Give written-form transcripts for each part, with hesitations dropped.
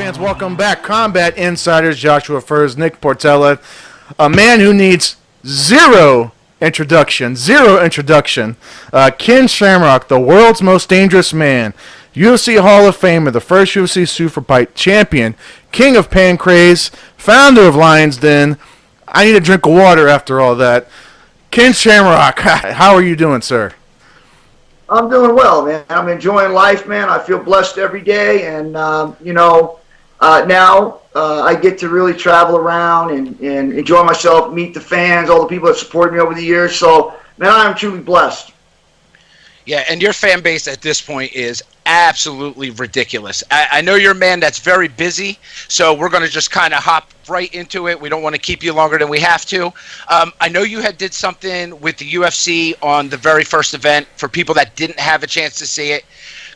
fans, welcome back. Combat Insiders, Joshua Furs, Nick Portella, a man who needs zero introduction. Ken Shamrock, the world's most dangerous man, UFC Hall of Famer, the first UFC super fight champion, king of Pancrase, founder of Lion's Den. I need a drink of water after all that. Ken Shamrock, how are you doing, sir? I'm doing well, man. I'm enjoying life, man. I feel blessed every day, and now I get to really travel around and enjoy myself, meet the fans, all the people that supported me over the years. So, man, I'm truly blessed. Yeah, and your fan base at this point is absolutely ridiculous. I know you're a man that's very busy, so we're going to just kind of hop right into it. We don't want to keep you longer than we have to. I know you did something with the UFC on the very first event. For people that didn't have a chance to see it,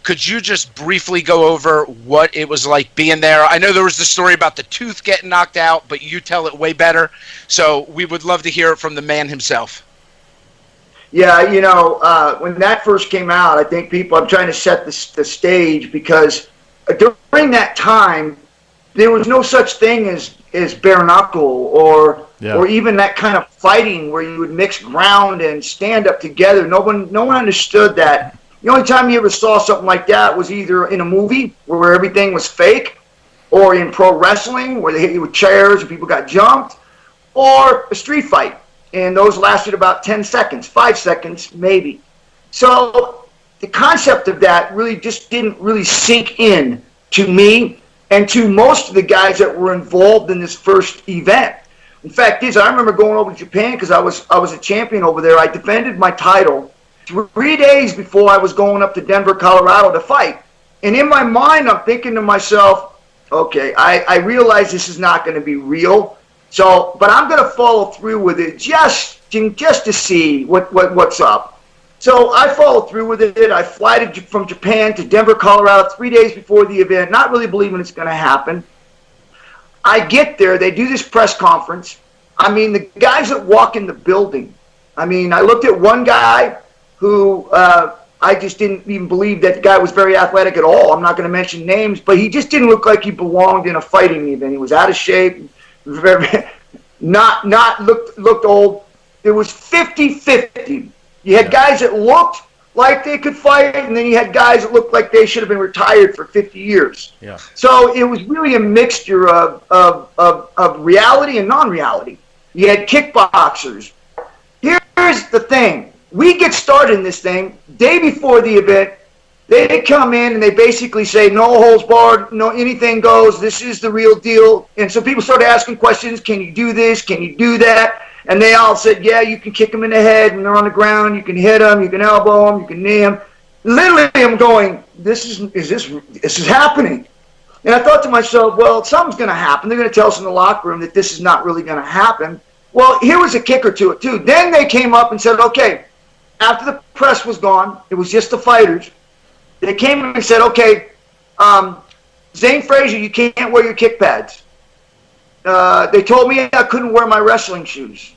could you just briefly go over what it was like being there? I know there was the story about the tooth getting knocked out, but you tell it way better. So we would love to hear it from the man himself. Yeah, when that first came out, I think I'm trying to set the stage, because during that time, there was no such thing as bare knuckle or even that kind of fighting where you would mix ground and stand up together. No one understood that. The only time you ever saw something like that was either in a movie where everything was fake, or in pro wrestling where they hit you with chairs and people got jumped, or a street fight. And those lasted about 10 seconds, 5 seconds maybe. So the concept of that really just didn't really sink in to me and to most of the guys that were involved in this first event. In fact, I remember going over to Japan because I was a champion over there. I defended my title 3 days before I was going up to Denver, Colorado to fight. And in my mind, I'm thinking to myself, okay, I realize this is not going to be real. So, but I'm going to follow through with it just to see what's up. So I followed through with it. I fly from Japan to Denver, Colorado 3 days before the event, not really believing it's going to happen. I get there. They do this press conference. I mean, the guys that walk in the building. I mean, I looked at one guy who I just didn't even believe that the guy was very athletic at all. I'm not going to mention names, but he just didn't look like he belonged in a fighting event. He was out of shape. Looked old. It was 50-50. You had guys that looked like they could fight, and then you had guys that looked like they should have been retired for 50 years. Yeah. So it was really a mixture of reality and non-reality. You had kickboxers. Here's the thing. We get started in this thing day before the event. They come in and they basically say, no holds barred, no anything goes, this is the real deal. And so people started asking questions, can you do this, can you do that? And they all said, yeah, you can kick them in the head when they're on the ground, you can hit them, you can elbow them, you can knee them. Literally, I'm going, this is happening. And I thought to myself, well, something's going to happen. They're going to tell us in the locker room that this is not really going to happen. Well, here was a kicker to it, too. Then they came up and said, okay, after the press was gone, it was just the fighters. They came and said, okay, Zane Frazier, you can't wear your kick pads. They told me I couldn't wear my wrestling shoes.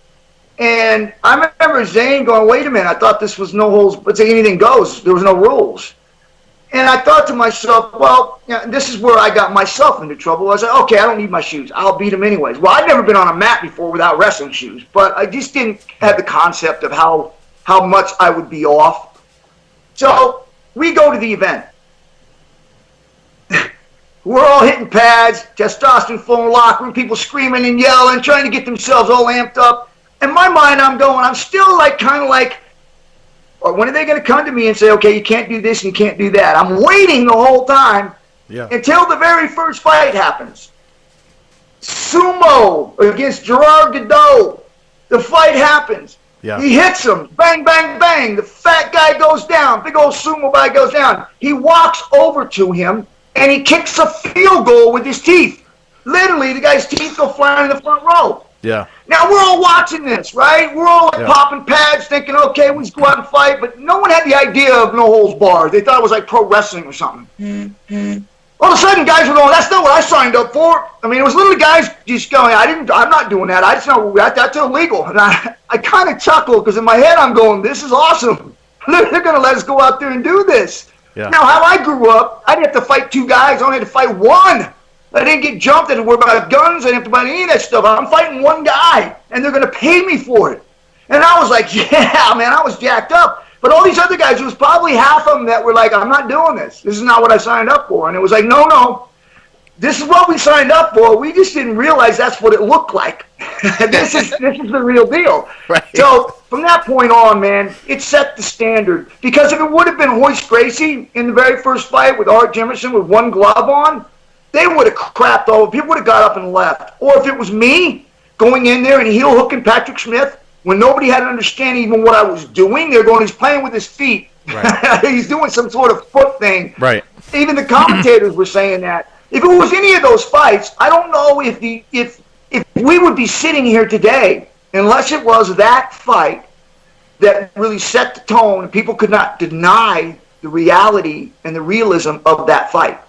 And I remember Zane going, wait a minute, I thought this was no holds, but anything goes. There was no rules. And I thought to myself, well, this is where I got myself into trouble. I was like, okay, I don't need my shoes. I'll beat them anyways. Well, I'd never been on a mat before without wrestling shoes, but I just didn't have the concept of how much I would be off. So we go to the event. We're all hitting pads, testosterone flowing locker room, people screaming and yelling, trying to get themselves all amped up. In my mind, I'm still kind of like, when are they going to come to me and say, okay, you can't do this and you can't do that? I'm waiting the whole time until the very first fight happens. Sumo against Gerard Godot. The fight happens. Yeah. He hits him. Bang, bang, bang. The fat guy goes down. Big old sumo guy goes down. He walks over to him, and he kicks a field goal with his teeth. Literally, the guy's teeth go flying in the front row. Yeah. Now, we're all watching this, right? We're all popping pads thinking, okay, we just go out and fight. But no one had the idea of no holds barred. They thought it was like pro wrestling or something. Mm-hmm. All of a sudden, guys were going, that's not what I signed up for. I mean, it was literally guys just going, I'm not doing that. I just know that's illegal. And I kind of chuckled because in my head, I'm going, this is awesome. They're going to let us go out there and do this. Yeah. Now, how I grew up, I didn't have to fight two guys. I only had to fight one. I didn't get jumped. I didn't worry about guns. I didn't have to buy any of that stuff. I'm fighting one guy, and they're going to pay me for it. And I was like, yeah, man, I was jacked up. But all these other guys, it was probably half of them that were like, I'm not doing this. This is not what I signed up for. And it was like, no. This is what we signed up for. We just didn't realize that's what it looked like. This is the real deal. Right. So from that point on, man, it set the standard. Because if it would have been Hoist Gracie in the very first fight with Art Jimmerson with one glove on, they would have crapped over. People would have got up and left. Or if it was me going in there and heel hooking Patrick Smith when nobody had to understand even what I was doing, they're going, he's playing with his feet. Right. He's doing some sort of foot thing. Right. Even the commentators were saying that. If it was any of those fights, I don't know if we would be sitting here today unless it was that fight that really set the tone and people could not deny the reality and the realism of that fight.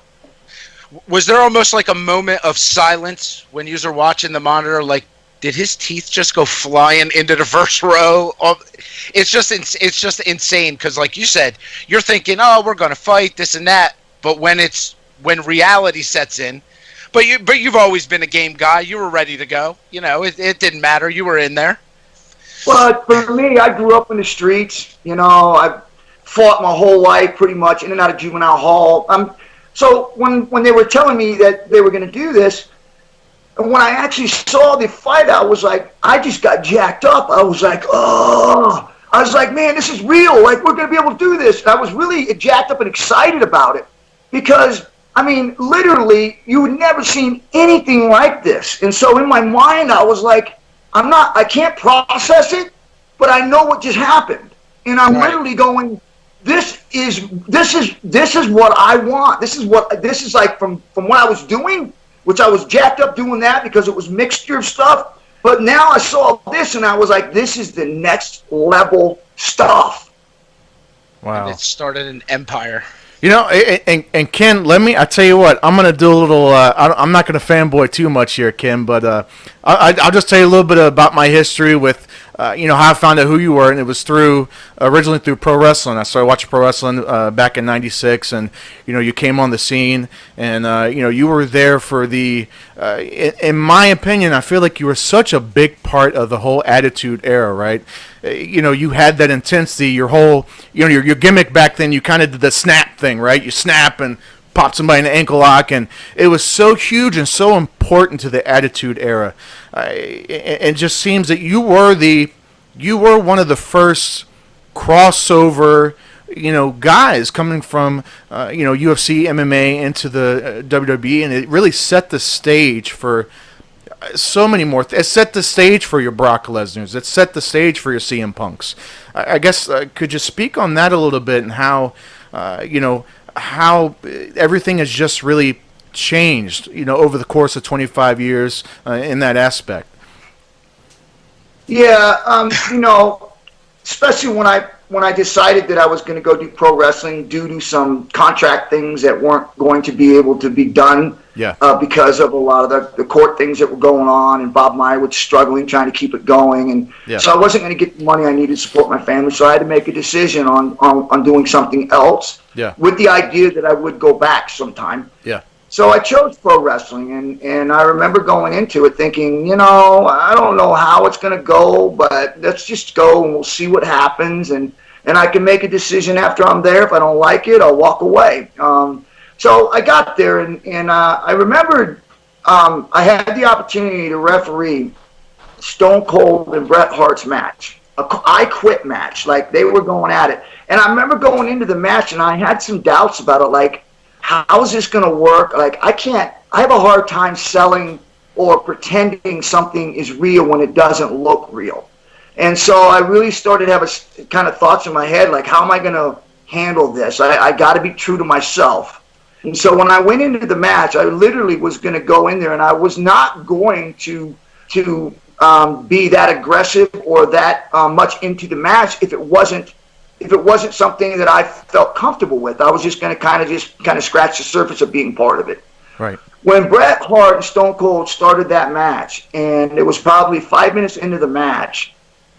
Was there almost like a moment of silence when you were watching the monitor? Like, did his teeth just go flying into the first row? It's just insane because, like you said, you're thinking, oh, we're going to fight this and that, but when reality sets in, but you've always been a game guy. You were ready to go. You know, it didn't matter. You were in there. Well, for me, I grew up in the streets. You know, I fought my whole life pretty much in and out of juvenile hall. So when they were telling me that they were going to do this, and when I actually saw the fight, I was like, I just got jacked up. I was like, oh. I was like, man, this is real. Like, we're going to be able to do this. And I was really jacked up and excited about it because, I mean, literally, you had never seen anything like this. And so in my mind, I was like, I can't process it, but I know what just happened. And I'm literally going, this is what I want. This is like from what I was doing, which I was jacked up doing that because it was mixture of stuff. But now I saw this and I was like, this is the next level stuff. Wow. And it started an empire. You know, and Ken, I tell you what, I'm going to do a little, I'm not going to fanboy too much here, Ken, but I'll just tell you a little bit about my history with, how I found out who you were, and it was originally through pro wrestling. I started watching pro wrestling back in '96, and, you came on the scene, and, you were there for in my opinion, I feel like you were such a big part of the whole Attitude Era, right? You had that intensity, your whole, your gimmick back then, you kind of did the snap thing, right? You snap and pop somebody in the ankle lock, and it was so huge and so important to the Attitude Era. It just seems that you were one of the first crossover, guys coming from, UFC, MMA into the WWE, and it really set the stage for so many more. It set the stage for your Brock Lesnar's. It set the stage for your CM Punks. I guess could you speak on that a little bit and how, how everything has just really changed, over the course of 25 years in that aspect? Yeah, especially when I decided that I was going to go do pro wrestling due to some contract things that weren't going to be able to be done. Yeah. Because of a lot of the court things that were going on, and Bob Meyer was struggling trying to keep it going, and so I wasn't going to get the money I needed to support my family. So I had to make a decision on doing something else. Yeah. With the idea that I would go back sometime. Yeah. So I chose pro wrestling, and I remember going into it thinking, I don't know how it's going to go, but let's just go and we'll see what happens, and I can make a decision after I'm there. If I don't like it, I'll walk away. So I got there, and I remembered I had the opportunity to referee Stone Cold and Bret Hart's match, I Quit match, like they were going at it. And I remember going into the match, and I had some doubts about it, like, how is this going to work? Like, I have a hard time selling or pretending something is real when it doesn't look real. And so I really started to have kind of thoughts in my head, like, how am I going to handle this? I got to be true to myself. And so when I went into the match, I literally was going to go in there, and I was not going to be that aggressive or that much into the match if it wasn't something that I felt comfortable with. I was just going to kind of scratch the surface of being part of it. Right. When Bret Hart and Stone Cold started that match, and it was probably 5 minutes into the match,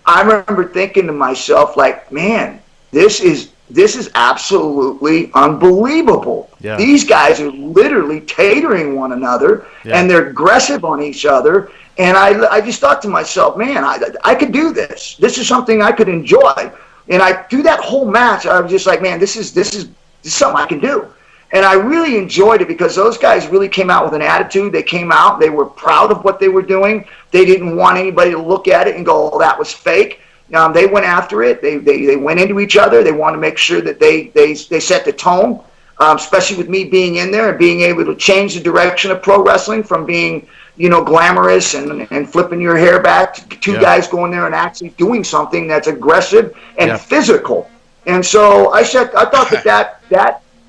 I remember thinking to myself, like, man, this is this is absolutely unbelievable. Yeah. These guys are literally catering one another, and they're aggressive on each other. And I just thought to myself, man, I could do this. This is something I could enjoy. And through that whole match, I was just like, man, this is something I can do. And I really enjoyed it because those guys really came out with an attitude. They came out, they were proud of what they were doing. They didn't want anybody to look at it and go, oh, that was fake. They went after it. They went into each other. They wanted to make sure that they set the tone, especially with me being in there and being able to change the direction of pro wrestling from being, glamorous and flipping your hair back to two guys going there and actually doing something that's aggressive and physical. And so I thought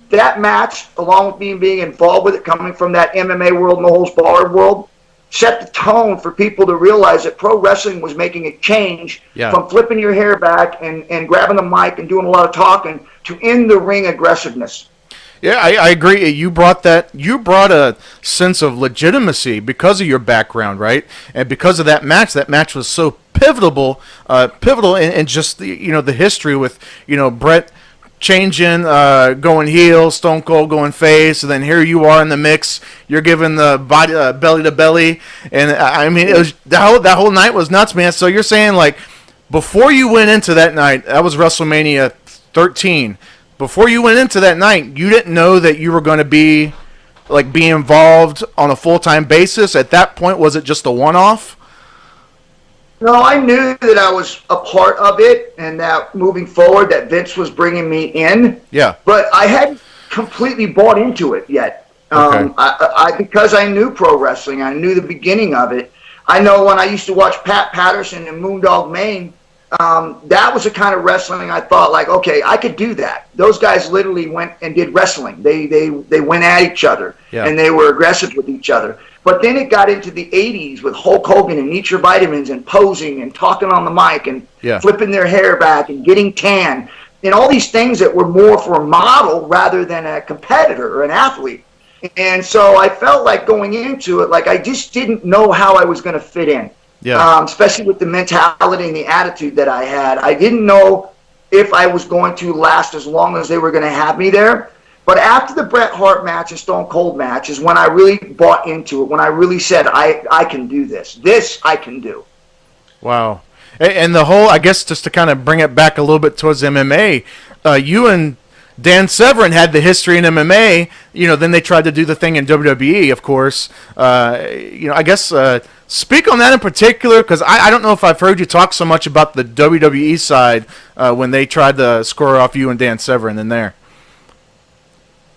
that match, along with me being involved with it, coming from that MMA world, no holds barred world, set the tone for people to realize that pro wrestling was making a change from flipping your hair back and grabbing the mic and doing a lot of talking to in the ring aggressiveness. Yeah, I agree. You brought a sense of legitimacy because of your background, right? And because of that match was so pivotal in just the history with Brett changing, going heel, Stone Cold going face, and then here you are in the mix. You're giving the body belly to belly, and I mean, it was that whole night was nuts, man. So you're saying like before you went into that night, that was WrestleMania 13. Before you went into that night, you didn't know that you were going to be involved on a full-time basis. At that point, was it just a one-off? No, I knew that I was a part of it and that moving forward that Vince was bringing me in. Yeah. But I hadn't completely bought into it yet. Okay. Because I knew pro wrestling. I knew the beginning of it. I know when I used to watch Pat Patterson and Moondog Mayne, that was the kind of wrestling I thought like, okay, I could do that. Those guys literally went and did wrestling. They went at each other and they were aggressive with each other. But then it got into the 80s with Hulk Hogan and Eat Your Vitamins and posing and talking on the mic and flipping their hair back and getting tan and all these things that were more for a model rather than a competitor or an athlete. And so I felt like going into it, like I just didn't know how I was going to fit in. Yeah. Especially with the mentality and the attitude that I had. I didn't know if I was going to last as long as they were going to have me there. But after the Bret Hart match and Stone Cold match is when I really bought into it, when I really said, I can do this. This I can do. Wow. And the whole, I guess just to kind of bring it back a little bit towards MMA, you and Dan Severn had the history in MMA. Then they tried to do the thing in WWE, of course. I guess speak on that in particular, because I don't know if I've heard you talk so much about the WWE side when they tried to score off you and Dan Severn in there.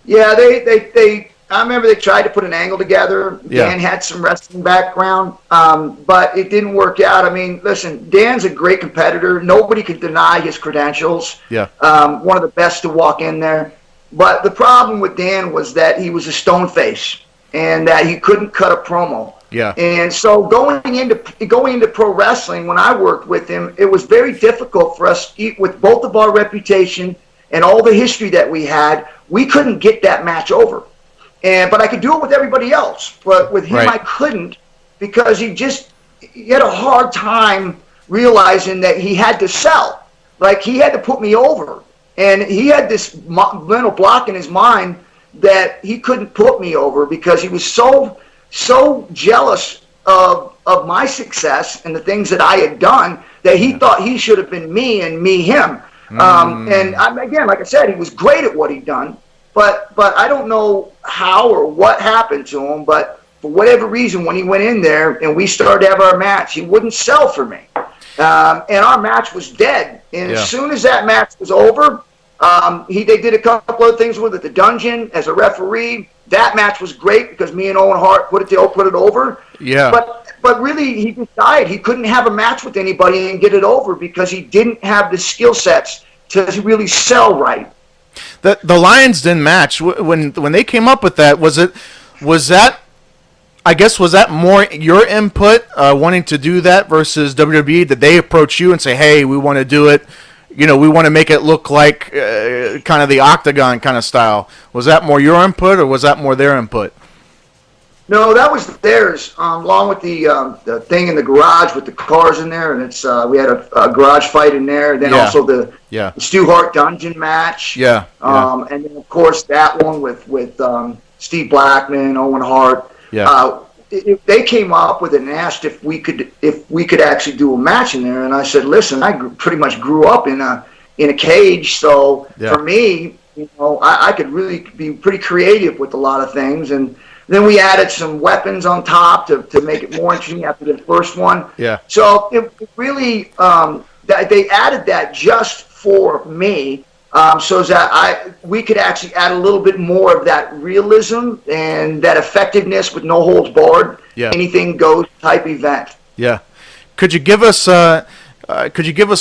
Yeah, I remember they tried to put an angle together. Dan had some wrestling background, but it didn't work out. I mean, listen, Dan's a great competitor. Nobody could deny his credentials. Yeah. One of the best to walk in there. But the problem with Dan was that he was a stone face and that he couldn't cut a promo. Yeah. And so going into pro wrestling, when I worked with him, it was very difficult for us, with both of our reputation and all the history that we had. We couldn't get that match over. But I could do it with everybody else. But with him, I couldn't, because he had a hard time realizing that he had to sell. Like, he had to put me over. And he had this mental block in his mind that he couldn't put me over because he was so jealous of my success and the things that I had done that he thought he should have been me and me him. And again, like I said, he was great at what he'd done, but I don't know how or what happened to him, but for whatever reason, when he went in there and we started to have our match, he wouldn't sell for me. And our match was dead. And as soon as that match was over, they did a couple of things with it. The Dungeon as a referee, that match was great because me and Owen Hart put it over. Yeah. But really, he decided he couldn't have a match with anybody and get it over because he didn't have the skill sets to really sell right. The Lions Den match, when they came up with that, was that more your input, wanting to do that versus WWE? Did they approach you and say, hey, we want to do it, we want to make it look like kind of the Octagon kind of style? Was that more your input or was that more their input? No, that was theirs, along with the thing in the garage with the cars in there, and it's we had a garage fight in there. Then also the Stu Hart dungeon match. And then of course that one with Steve Blackman, Owen Hart. They came up with it and asked if we could actually do a match in there, and I said, listen, I pretty much grew up in a cage, so for me, I could really be pretty creative with a lot of things. And then we added some weapons on top to make it more interesting after the first one. So it really, they added that just for me, so that we could actually add a little bit more of that realism and that effectiveness with no holds barred, anything goes type event. Could you give us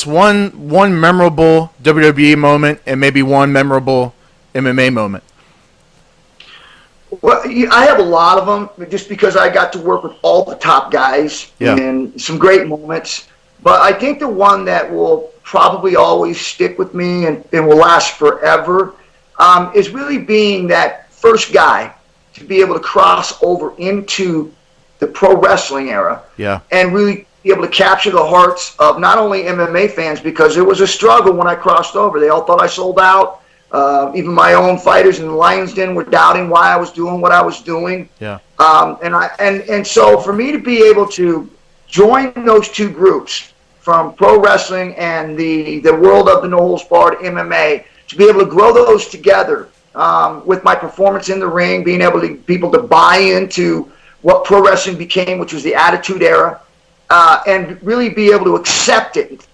one memorable WWE moment and maybe one memorable MMA moment? Well, I have a lot of them just because I got to work with all the top guys and some great moments. But I think the one that will probably always stick with me and will last forever is really being that first guy to be able to cross over into the pro wrestling era and really be able to capture the hearts of not only MMA fans, because it was a struggle when I crossed over. They all thought I sold out. Even my own fighters in the Lions Den were doubting why I was doing what I was doing. And so for me to be able to join those two groups from pro wrestling and the world of the no holds barred MMA, to be able to grow those together with my performance in the ring, being able to people to buy into what pro wrestling became, which was the Attitude Era, and really be able to accept it.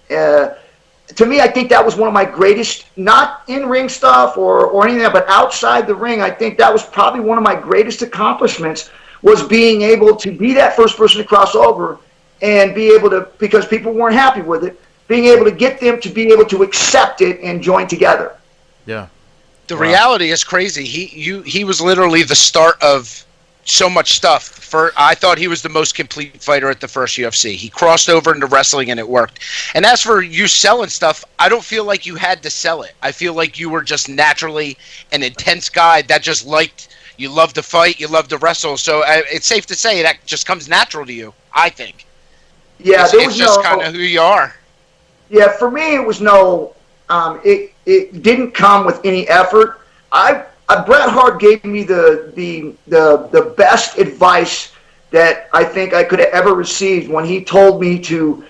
To me, I think that was one of my greatest, not in-ring stuff or anything, but outside the ring, I think that was probably one of my greatest accomplishments, was being able to be that first person to cross over and be able to, because people weren't happy with it, being able to get them to be able to accept it and join together. The reality is crazy. He was literally the start of so much stuff. I thought he was the most complete fighter at the first UFC. He crossed over into wrestling and it worked. And as for you selling stuff, I don't feel like you had to sell it. I feel like you were just naturally an intense guy that just you love to fight, you love to wrestle. So it's safe to say that just comes natural to you, I think. It's just kind of who you are. Yeah, for me it was it didn't come with any effort. Bret Hart gave me the best advice that I think I could have ever received when he told me to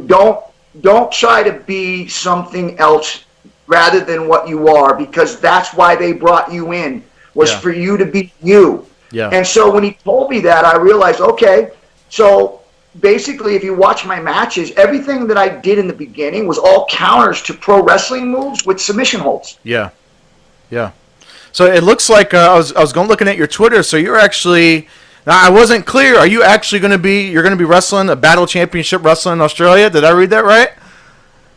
don't try to be something else rather than what you are, because that's why they brought you in, was for you to be you. And so when he told me that, I realized, okay, so basically if you watch my matches, everything that I did in the beginning was all counters to pro wrestling moves with submission holds. So it looks like I was looking at your Twitter. So you're actually, now I wasn't clear. Are you actually going to be wrestling a Battle Championship wrestling in Australia? Did I read that right?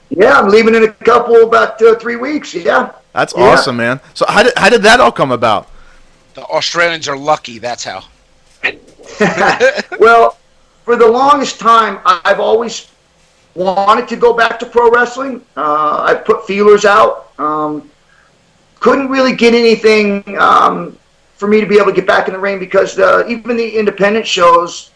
Yeah, I'm leaving in about 3 weeks. That's awesome, man. So how did that all come about? The Australians are lucky. That's how. Well, for the longest time, I've always wanted to go back to pro wrestling. I put feelers out. Couldn't really get anything for me to be able to get back in the ring, because even the independent shows,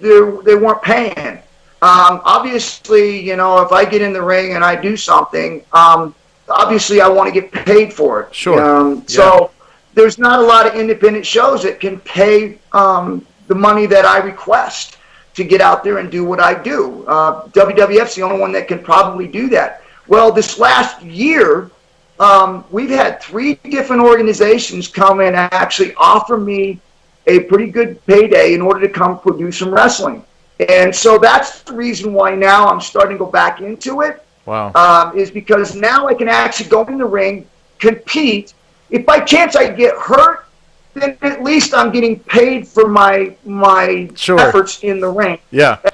they weren't paying. Obviously, if I get in the ring and I do something, obviously I want to get paid for it. So there's not a lot of independent shows that can pay the money that I request to get out there and do what I do. WWF's the only one that can probably do that. Well, this last year, we've had 3 different organizations come in and actually offer me a pretty good payday in order to come do some wrestling. And so that's the reason why now I'm starting to go back into it. Is because now I can actually go in the ring, compete. If by chance I get hurt, then at least I'm getting paid for my efforts in the ring.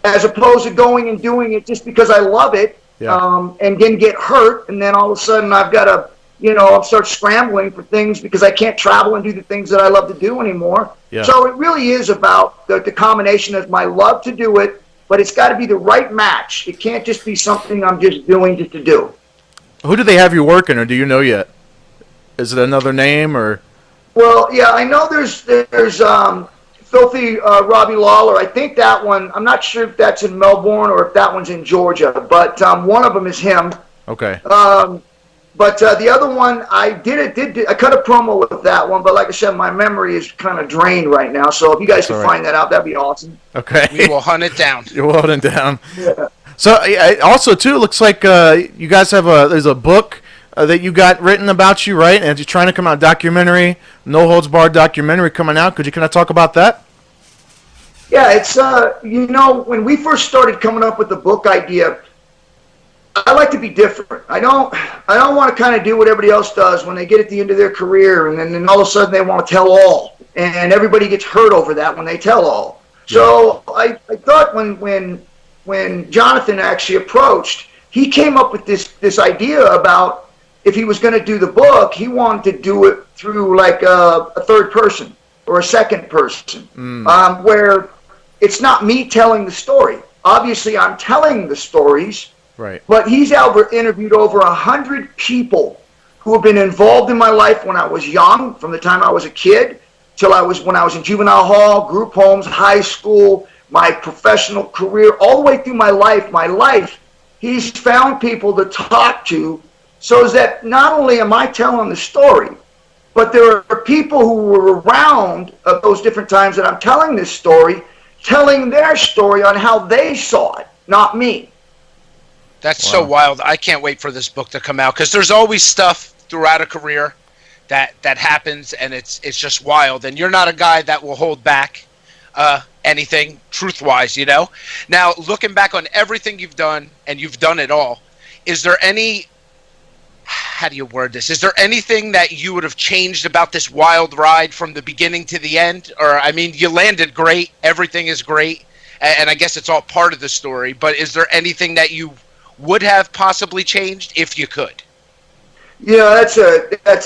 As opposed to going and doing it just because I love it, and then get hurt, and then all of a sudden I've got to, I'll start scrambling for things because I can't travel and do the things that I love to do anymore. So it really is about the combination of my love to do it, but it's got to be the right match. It can't just be something I'm just doing just to do. Who do they have you working, or do you know yet? Is it another name, or? Well, yeah, I know there's Phil Filthy Robbie Lawler. I think that one, I'm not sure if that's in Melbourne or if that one's in Georgia, but one of them is him. Okay. But the other one, I cut a promo with that one, but like I said, my memory is kind of drained right now. So if you guys can find that out, that'd be awesome. Okay. We will hunt it down. You're holding down. Yeah. So also too, it looks like you guys have there's a book that you got written about you, right? And you're trying to come out documentary, No Holds Barred documentary coming out. Could you kind of talk about that? Yeah, it's when we first started coming up with the book idea, I like to be different. I don't want to kind of do what everybody else does when they get at the end of their career, and then all of a sudden they want to tell all, and everybody gets hurt over that when they tell all. Yeah. So I thought when Jonathan actually approached, he came up with this idea about if he was going to do the book, he wanted to do it through like a third person or a second person, where it's not me telling the story. Obviously, I'm telling the stories. Right. But he's interviewed over 100 people who have been involved in my life when I was young, from the time I was a kid till when I was in juvenile hall, group homes, high school, my professional career, all the way through my life. He's found people to talk to, so that not only am I telling the story, but there are people who were around at those different times that I'm telling this story, telling their story on how they saw it, not me. That's so wild. I can't wait for this book to come out, because there's always stuff throughout a career that happens, and it's just wild. And you're not a guy that will hold back anything truth-wise, you know? Now, looking back on everything you've done, and you've done it all, is there any, how do you word this? Is there anything that you would have changed about this wild ride from the beginning to the end? Or, I mean, you landed great. Everything is great. And I guess it's all part of the story. But is there anything that you would have possibly changed if you could? Yeah,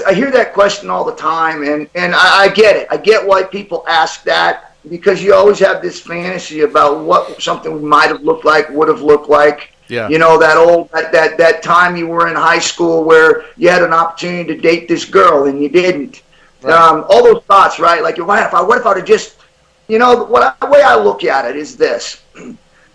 I hear that question all the time, and I get it. I get why people ask that, because you always have this fantasy about what something might have looked like, would have looked like. Yeah. You know, that time you were in high school where you had an opportunity to date this girl and you didn't. Right. All those thoughts, right? Like, what if I would have just, the way I look at it is this: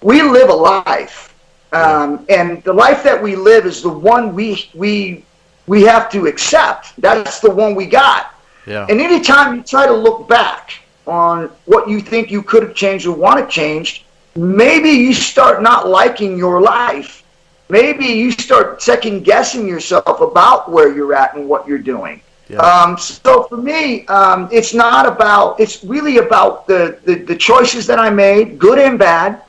we live a life. And the life that we live is the one we have to accept. That's the one we got. Yeah. And anytime you try to look back on what you think you could have changed or want to change, maybe you start not liking your life. Maybe you start second guessing yourself about where you're at and what you're doing. Yeah. So for me, it's really about the choices that I made, good and bad,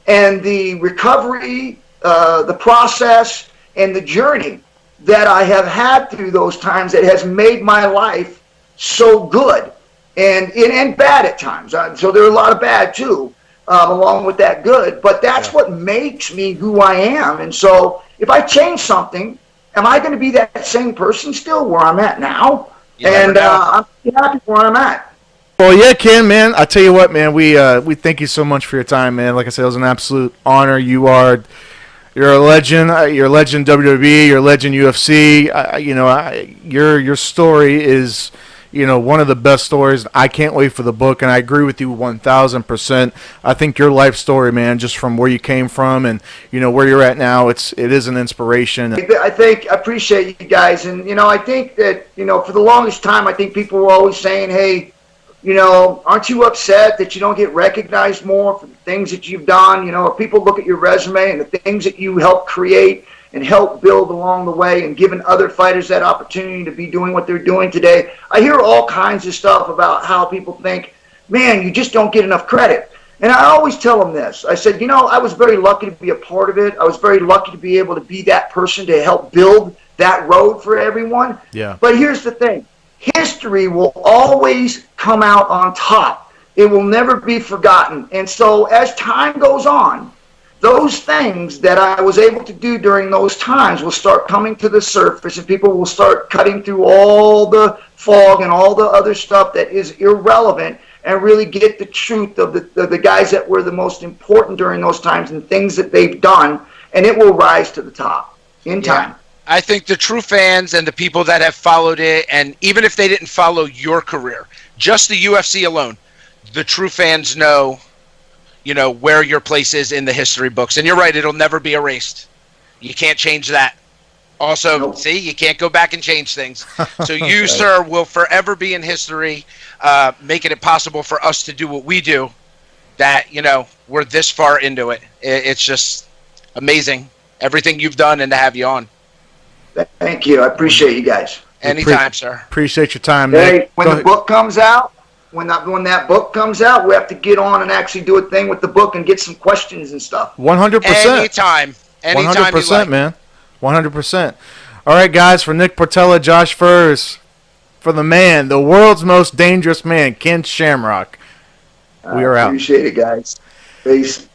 and the recovery, the process, and the journey that I have had through those times that has made my life so good and bad at times. So there are a lot of bad too, along with that good. But that's what makes me who I am. And so if I change something, am I going to be that same person still where I'm at now? And I'm happy where I'm at. Well, yeah, Ken, man. I tell you what, man. We thank you so much for your time, man. Like I said, it was an absolute honor. You're a legend. You're a legend WWE. You're a legend UFC. Your story is, one of the best stories. I can't wait for the book, and I agree with you 1,000%. I think your life story, man, just from where you came from and where you're at now, it is an inspiration. I appreciate you guys, and I think that for the longest time, I think people were always saying, hey, aren't you upset that you don't get recognized more for the things that you've done? If people look at your resume and the things that you helped create and help build along the way and giving other fighters that opportunity to be doing what they're doing today. I hear all kinds of stuff about how people think, man, you just don't get enough credit. And I always tell them this. I said, I was very lucky to be a part of it. I was very lucky to be able to be that person to help build that road for everyone. Yeah. But here's the thing. History will always come out on top. It will never be forgotten. And so as time goes on, those things that I was able to do during those times will start coming to the surface, and people will start cutting through all the fog and all the other stuff that is irrelevant and really get the truth of the guys that were the most important during those times and things that they've done, and it will rise to the top in time. I think the true fans and the people that have followed it, and even if they didn't follow your career, just the UFC alone, the true fans know, where your place is in the history books. And you're right, it'll never be erased. You can't change that. Also, Nope. see, you can't go back and change things. So you, sir, will forever be in history, making it possible for us to do what we do, that, we're this far into it. It's just amazing, everything you've done and to have you on. Thank you. I appreciate you guys. Anytime, sir. Appreciate your time, Hey, Nick. when the book comes out, when that book comes out, we have to get on and actually do a thing with the book and get some questions and stuff. 100%. Anytime 100%, you like. man. 100%. All right, guys, for Nick Portella, Josh Furs, for the man, the world's most dangerous man, Ken Shamrock. We are out. Appreciate it, guys. Peace.